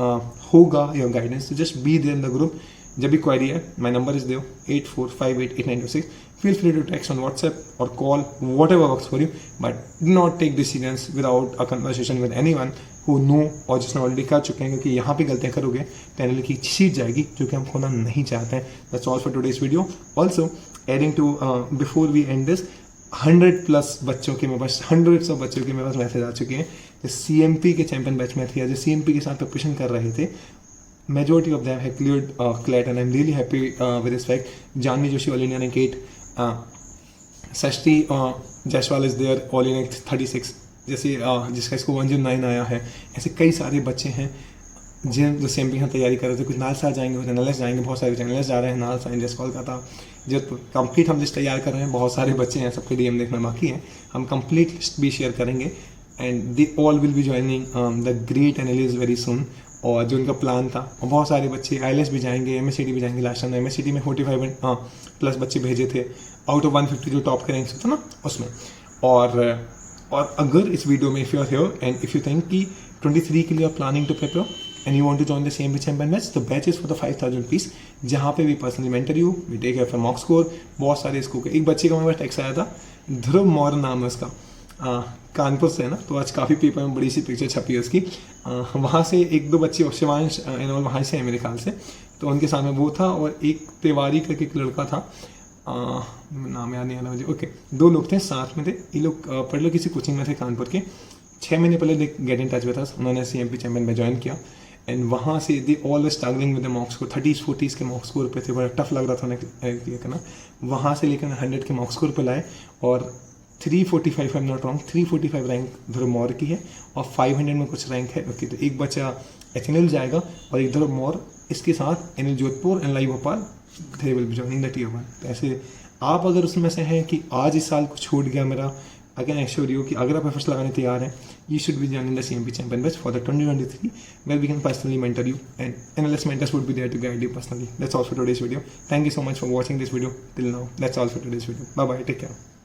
होगा your guidance. तो just be there in the group. जब भी क्वेरी है, माई नंबर इज देव 84588926, feel free to text on WhatsApp or call, whatever works for you, but do not take decisions without a conversation with anyone who know और जिसने already कर चुके हैं, क्योंकि यहाँ पे गलतियाँ करोगे तो NL की सीट जाएगी, जो कि हम खोना नहीं चाहते हैं। That's all for today's video. Also, adding to before we end this, 100+ बच्चों के मेरे पास, hundreds of बच्चों के मेरे पास मैसेज आ चुके हैं जो CMP के चैंपियन बैच में थे, जो CMP के साथ प्रिपरेशन कर रहे थे। Majority of them have cleared CLAT, and I'm really happy with this fact. Janvi Joshi, All India Rank 8, Sashti Jaiswal is there, All India 36, जैसे जिसका इसको 109 आया है। ऐसे कई सारे बच्चे हैं जो CMP की तैयारी कर रहे थे, कुछ नालसा जाएंगे, कुछ NLS जाएंगे, बहुत सारे NLS जा रहे हैं, नालसा, इंडस कोलकाता, जो कंप्लीट हम लिस्ट तैयार कर रहे हैं। बहुत सारे बच्चे हैं, सबके DM देखना बाकी है, हम कंप्लीट लिस्ट भी शेयर करेंगे, and they all will be joining the great NLS very soon. और जो उनका प्लान था, और बहुत सारे बच्चे ILS भी जाएंगे, MSCT भी जाएंगे। लास्ट टाइम MSCT में 45+ बच्चे भेजे थे आउट ऑफ 150 जो टॉप के रैंक्स होता ना उसमें। और और अगर इस वीडियो में if you are here and if you think कि 23 के लिए आप planning to prepare and you want to join the CMP champion batch, तो batch is for the 5000 rupees, जहाँ पे we personally mentor you, we take care for mock score, बहुत सारे score के। एक बच्चे का मेरे पास टेक्स्ट आया था, ध्रुव मौर्य नाम है उसका, कानपुर से है ना, तो आज काफ़ी पेपर में बड़ी सी पिक्चर छपी है उसकी। वहाँ से एक दो बच्चे शिवांश एंड ऑल वहाँ से है मेरे ख्याल से, तो उनके सामने वो था और एक तिवारी करके एक लड़का था, नाम याद नहीं आ रहा मुझे। ओके, 2 लोग थे साथ में थे, ये लोग पढ़ लो किसी कोचिंग में थे कानपुर के। 6 महीने पहले they get in touch with us, उन्होंने CMP चैंपियन में ज्वाइन किया एंड वहाँ से they all struggling with the mock score, 30s 40s के मॉक स्कोर पे थे, बड़ा टफ लग रहा था उन्हें करना। वहाँ से लेकर 100 के मॉक स्कोर पे लाए और 345 I am not wrong, 345 rank Dhruv Maurya की है और 500 में कुछ रैंक है। ओके, तो एक बच्चा HNL जाएगा और एक ध्रुव मौर्य, इसके साथ NL Jodhpur and live Bhopal, they will B joining the Tier 1। तो ऐसे आप अगर उसमें से हैं कि आज इस साल कुछ छूट गया मेरा, आई कैन एश्योर यू कि अगर आप एफर्ट्स लगाने तैयार हैं, you should be joining the CMP champion batch for the 2023, where we can personally mentor you and analyst mentors would be there to guide you personally. That's all for today's video. Thank you so much for watching this video till now. That's all for today's video. Bye bye, take care.